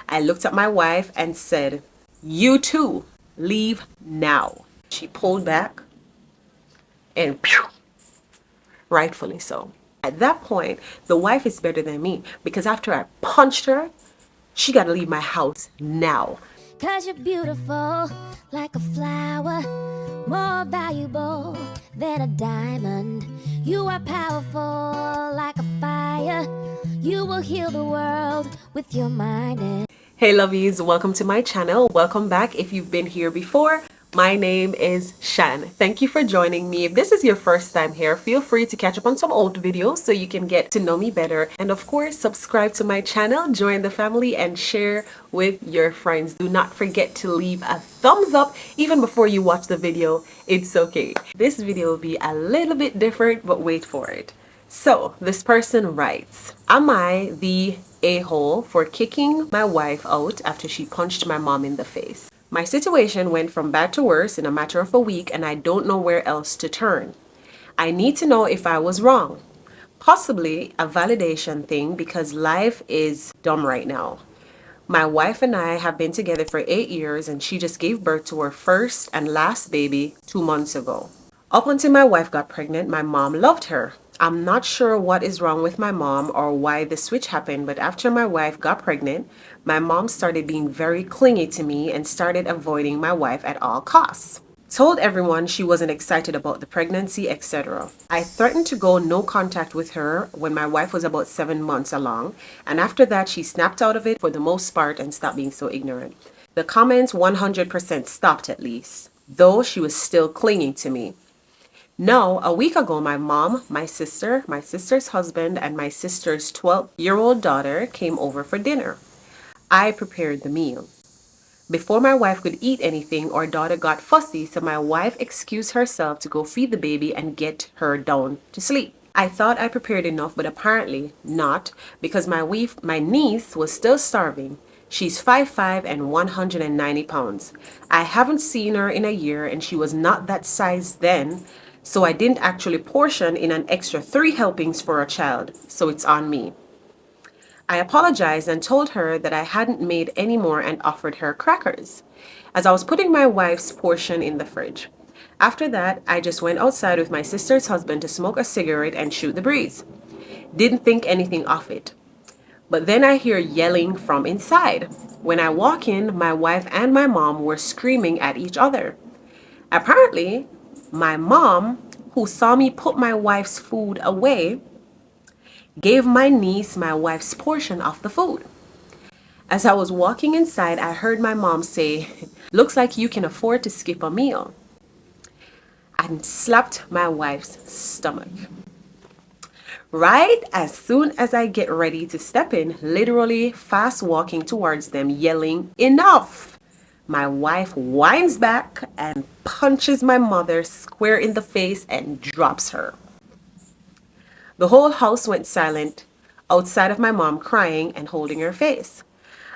I looked at my wife and said, "You too, leave now." She pulled back and pew, rightfully so. At that point, the wife is better than me because after I punched her, she got to leave my house now. Cause you're beautiful like a flower, more valuable than a diamond. You are powerful like a fire. You will heal the world with your mind. Hey lovies, welcome to my channel. Welcome back if you've been here before. My name is Shan. Thank you for joining me. If this is your first time here, feel free to catch up on some old videos so you can get to know me better. And of course, subscribe to my channel, join the family, and share with your friends. Do not forget to leave a thumbs up even before you watch the video. It's okay. This video will be a little bit different, but wait for it. So this person writes, am I the a-hole for kicking my wife out after she punched my mom in the face? My situation went from bad to worse in a matter of a week and I don't know where else to turn. I need to know if I was wrong. Possibly a validation thing because life is dumb right now. My wife and I have been together for 8 years and she just gave birth to her first and last baby 2 months ago. Up until my wife got pregnant, my mom loved her. I'm not sure what is wrong with my mom or why the switch happened, but after my wife got pregnant, my mom started being very clingy to me and started avoiding my wife at all costs. Told everyone she wasn't excited about the pregnancy, etc. I threatened to go no contact with her when my wife was about 7 months along, and after that she snapped out of it for the most part and stopped being so ignorant. The comments 100% stopped at least, though she was still clinging to me. Now, a week ago, my mom, my sister's husband, and my sister's 12-year-old daughter came over for dinner. I prepared the meal. Before my wife could eat anything, our daughter got fussy, so my wife excused herself to go feed the baby and get her down to sleep. I thought I prepared enough, but apparently not, because my niece was still starving. She's 5'5" and 190 pounds. I haven't seen her in a year, and she was not that size then, so I didn't actually portion in an extra 3 helpings for a child, so it's on me. I apologized and told her that I hadn't made any more and offered her crackers, as I was putting my wife's portion in the fridge. After that, I just went outside with my sister's husband to smoke a cigarette and shoot the breeze. Didn't think anything of it. But then I hear yelling from inside. When I walk in, my wife and my mom were screaming at each other. Apparently, my mom, who saw me put my wife's food away, gave my niece my wife's portion of the food. As I was walking inside, I heard my mom say, "Looks like you can afford to skip a meal," and slapped my wife's stomach. Right as soon as I get ready to step in, literally fast walking towards them, yelling, "Enough!" My wife whines back and punches my mother square in the face and drops her. The whole house went silent outside of my mom crying and holding her face.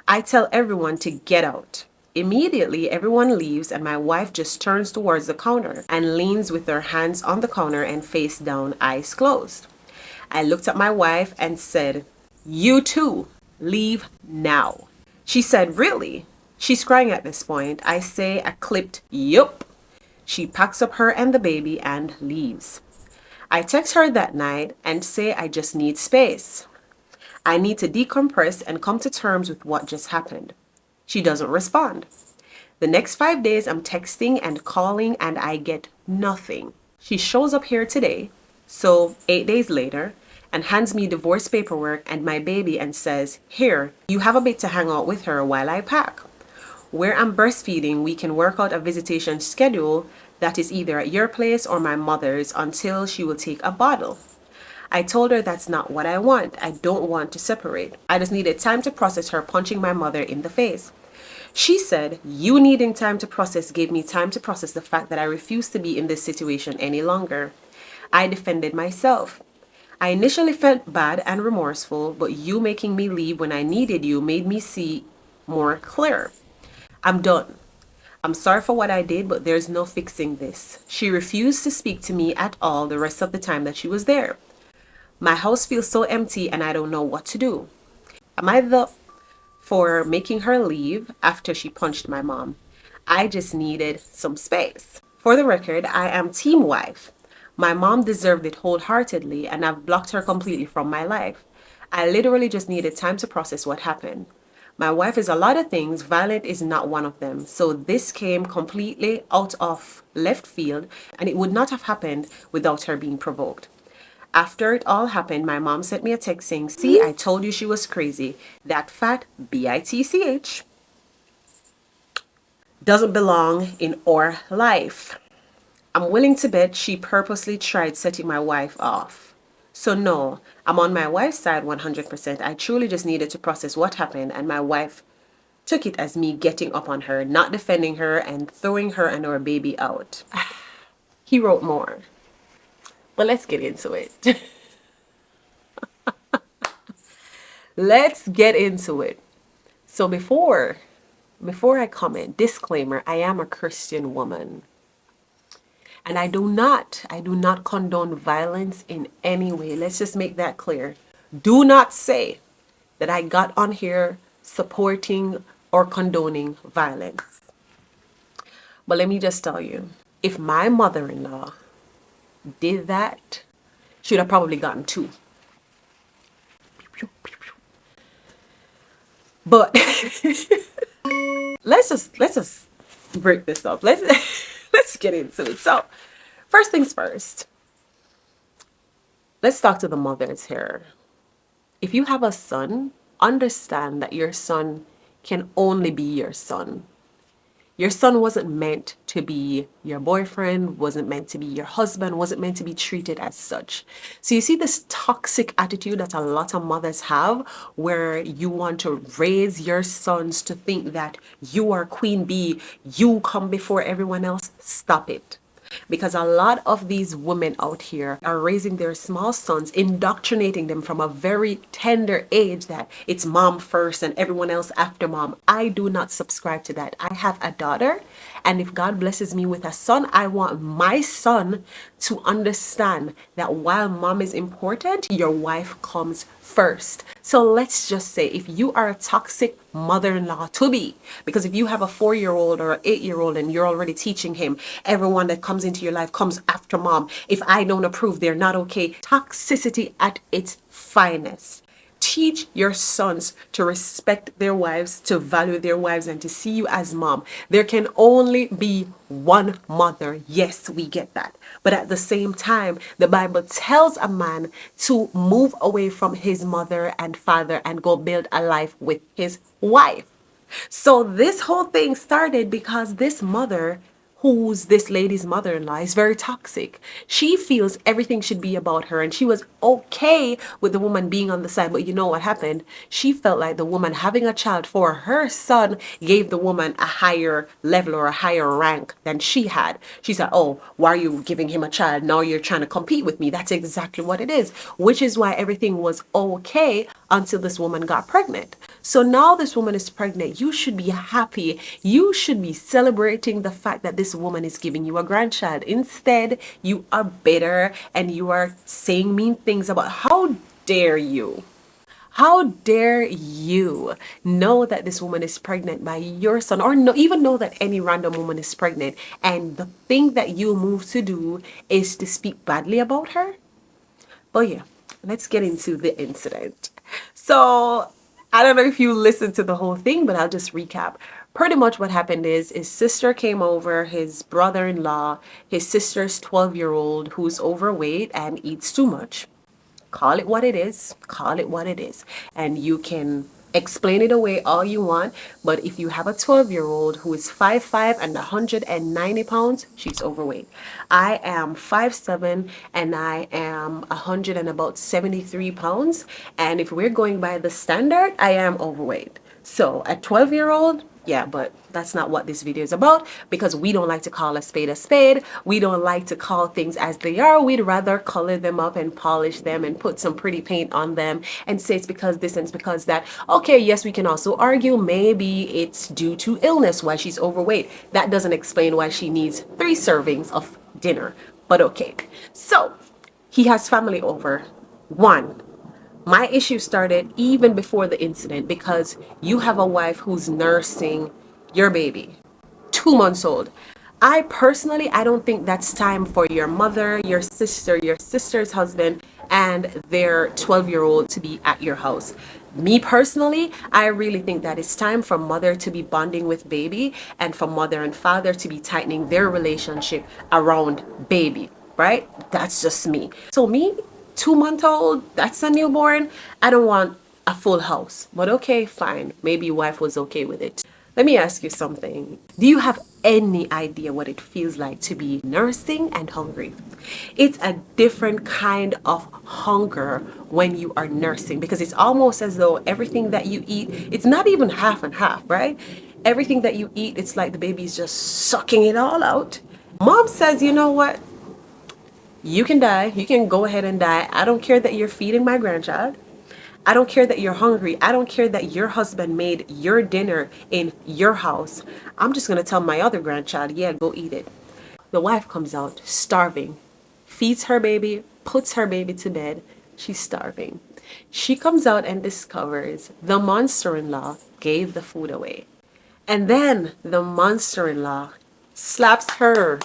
I tell everyone to get out. Immediately, everyone leaves and my wife just turns towards the counter and leans with her hands on the counter and face down, eyes closed. I looked at my wife and said, "You too, leave now." She said, "Really?" She's crying at this point. I say a clipped yup. She packs up her and the baby and leaves. I text her that night and say I just need space. I need to decompress and come to terms with what just happened. She doesn't respond. The next 5 days I'm texting and calling and I get nothing. She shows up here today, so 8 days later, and hands me divorce paperwork and my baby and says, "Here, you have a bit to hang out with her while I pack. Where I'm breastfeeding, we can work out a visitation schedule that is either at your place or my mother's until she will take a bottle." I told her that's not what I want. I don't want to separate. I just needed time to process her punching my mother in the face. She said, "You needing time to process gave me time to process the fact that I refuse to be in this situation any longer." I defended myself. I initially felt bad and remorseful, but you making me leave when I needed you made me see more clear. I'm done. I'm sorry for what I did, but there's no fixing this. She refused to speak to me at all the rest of the time that she was there. My house feels so empty and I don't know what to do. Am I the for making her leave after she punched my mom. I just needed some space. For the record, I am team wife. My mom deserved it wholeheartedly, and I've blocked her completely from my life. I literally just needed time to process what happened. My wife is a lot of things, violent is not one of them. So this came completely out of left field, and it would not have happened without her being provoked. After it all happened, my mom sent me a text saying, "See, I told you she was crazy. That fat bitch doesn't belong in our life." I'm willing to bet she purposely tried setting my wife off. So no, I'm on my wife's side 100%. I truly just needed to process what happened, and my wife took it as me getting up on her, not defending her, and throwing her and our baby out. He wrote more, but let's get into it. Let's get into it. So before I comment, disclaimer, I am a Christian woman. And I do not condone violence in any way. Let's just make that clear. Do not say that I got on here supporting or condoning violence. But let me just tell you, if my mother-in-law did that, she would have probably gotten two. But let's just break this up. Let's get into it. So, first things first. Let's talk to the mothers here. If you have a son, understand that your son can only be your son. Your son wasn't meant to be your boyfriend, wasn't meant to be your husband, wasn't meant to be treated as such. So you see this toxic attitude that a lot of mothers have, where you want to raise your sons to think that you are queen bee, you come before everyone else. Stop it. Because a lot of these women out here are raising their small sons, indoctrinating them from a very tender age that it's mom first and everyone else after mom. I do not subscribe to that. I have a daughter, and if God blesses me with a son, I want my son to understand that while mom is important, your wife comes first. So let's just say, if you are a toxic mother-in-law to be, because if you have a 4-year-old or an 8-year-old and you're already teaching him, everyone that comes into your life comes after mom, if I don't approve, they're not okay. Toxicity at its finest. Teach your sons to respect their wives, to value their wives, and to see you as mom. There can only be one mother. Yes, we get that. But at the same time, the Bible tells a man to move away from his mother and father and go build a life with his wife. So this whole thing started because this mother, who's this lady's mother-in-law, is very toxic. She feels everything should be about her, and she was okay with the woman being on the side. But you know what happened? She felt like the woman having a child for her son gave the woman a higher level or a higher rank than she had. She said, "Oh, why are you giving him a child? Now you're trying to compete with me." That's exactly what it is, which is why everything was okay until this woman got pregnant. So now this woman is pregnant. You should be happy. You should be celebrating the fact that this woman is giving you a grandchild. Instead, you are bitter and you are saying mean things about, how dare you? How dare you know that this woman is pregnant by your son, or no, even know that any random woman is pregnant, and the thing that you move to do is to speak badly about her? But yeah, let's get into the incident. So I don't know if you listened to the whole thing, but I'll just recap. Pretty much what happened is his sister came over, his brother-in-law, his sister's 12-year-old who's overweight and eats too much. Call it what it is. Call it what it is. And you can explain it away all you want, but if you have a 12-year-old who is 5'5" and 190 pounds, she's overweight. I am 5'7" and I am 100 and about 73 pounds, and if we're going by the standard, I am overweight. So a 12-year-old, yeah, but that's not what this video is about, because we don't like to call a spade a spade. We don't like to call things as they are. We'd rather color them up and polish them and put some pretty paint on them and say it's because this and it's because that. Okay, yes, we can also argue maybe it's due to illness why she's overweight. That doesn't explain why she needs 3 servings of dinner, but okay. So he has family over. 1, My issue started even before the incident because you have a wife who's nursing your baby, 2 months old. I don't think that's time for your mother, your sister's husband, and their 12-year-old to be at your house. Me personally, I really think that it's time for mother to be bonding with baby and for mother and father to be tightening their relationship around baby, right? That's just me. So me, 2 month old, that's a newborn. I don't want a full house. But okay, fine. Maybe your wife was okay with it. Let me ask you something. Do you have any idea what it feels like to be nursing and hungry? It's a different kind of hunger when you are nursing because it's almost as though everything that you eat, it's not even half and half, right? Everything that you eat, it's like the baby's just sucking it all out. Mom says, you know what? You can die. You can go ahead and die. I don't care that you're feeding my grandchild. I don't care that you're hungry. I don't care that your husband made your dinner in your house. I'm just going to tell my other grandchild, yeah, go eat it. The wife comes out starving, feeds her baby, puts her baby to bed. She's starving. She comes out and discovers the monster-in-law gave the food away. And then the monster-in-law slaps her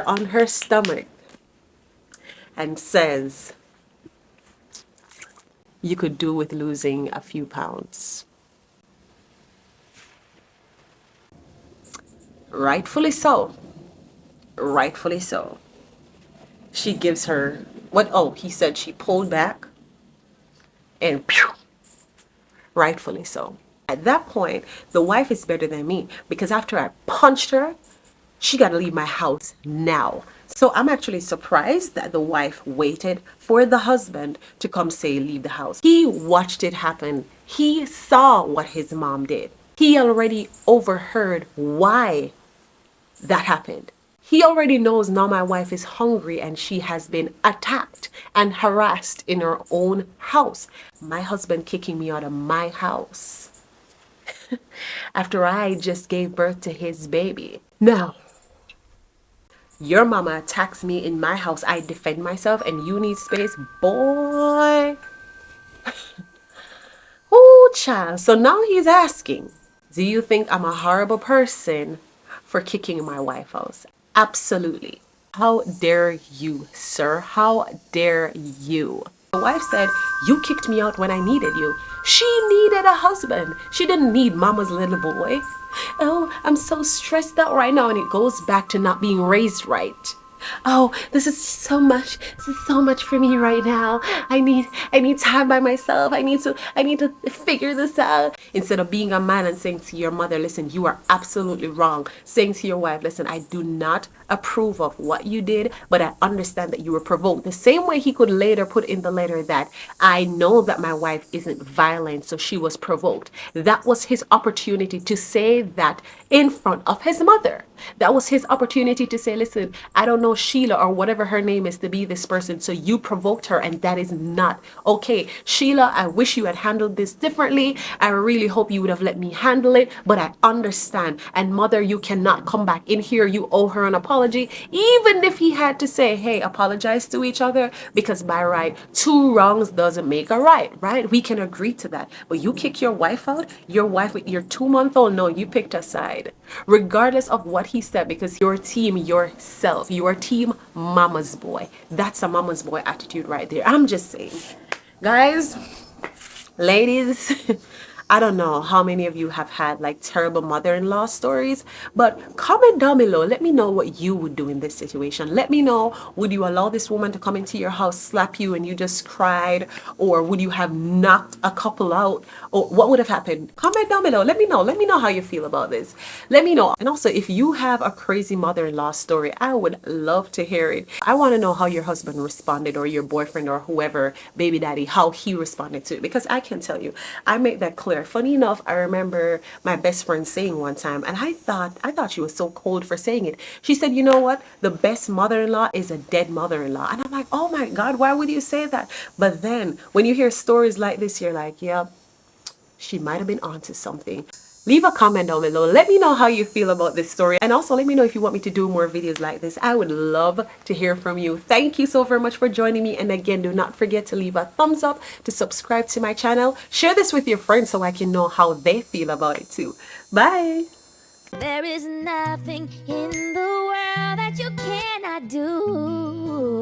on her stomach and says, you could do with losing a few pounds. Rightfully so. Rightfully so. She gives her what? Oh, he said she pulled back and pew, rightfully so. At that point, the wife is better than me because after I punched her, she got to leave my house now. So I'm actually surprised that the wife waited for the husband to come say leave the house. He watched it happen. He saw what his mom did. He already overheard why that happened. He already knows now my wife is hungry and she has been attacked and harassed in her own house. My husband kicking me out of my house after I just gave birth to his baby. Now, your mama attacks me in my house. I defend myself and you need space. Boy. Oh, child. So now he's asking, do you think I'm a horrible person for kicking my wife out? Absolutely. How dare you, sir? How dare you? The wife said, you kicked me out when I needed you. She needed a husband. She didn't need mama's little boy. Oh, I'm so stressed out right now. And it goes back to not being raised right. Oh, this is so much. This is so much for me right now. I need time by myself. I need to figure this out. Instead of being a man and saying to your mother, listen, you are absolutely wrong. Saying to your wife, listen, I do not approve of what you did, but I understand that you were provoked. The same way he could later put in the letter that I know that my wife isn't violent, so she was provoked. That was his opportunity to say that in front of his mother. That was his opportunity to say, listen, I don't know Sheila or whatever her name is to be this person, so you provoked her and that is not okay. Sheila, I wish you had handled this differently. I really hope you would have let me handle it, but I understand. And mother, you cannot come back in here. You owe her an apology. Even if he had to say, hey, apologize to each other, because by right, two wrongs doesn't make a right? We can agree to that. But you kick your wife out, your wife with your 2-month-old, no, you picked a side. Regardless of what he said, because your team yourself, your team mama's boy. That's a mama's boy attitude right there. I'm just saying. Guys, ladies, I don't know how many of you have had like terrible mother-in-law stories, but comment down below. Let me know what you would do in this situation. Let me know, would you allow this woman to come into your house, slap you and you just cried? Or would you have knocked a couple out? Or what would have happened? Comment down below. Let me know. Let me know how you feel about this. Let me know. And also, if you have a crazy mother-in-law story, I would love to hear it. I want to know how your husband responded, or your boyfriend, or whoever, baby daddy, how he responded to it. Because I can tell you, I make that clear. Funny enough, I remember my best friend saying one time, and I thought she was so cold for saying it. She said, you know what? The best mother-in-law is a dead mother-in-law. And I'm like, oh my God, why would you say that? But then when you hear stories like this, you're like, yeah, she might have been onto something. Leave a comment down below. Let me know how you feel about this story. And also let me know if you want me to do more videos like this. I would love to hear from you. Thank you so very much for joining me. And again, do not forget to leave a thumbs up, to subscribe to my channel. Share this with your friends so I can know how they feel about it too. Bye. There is nothing in the world that you cannot do.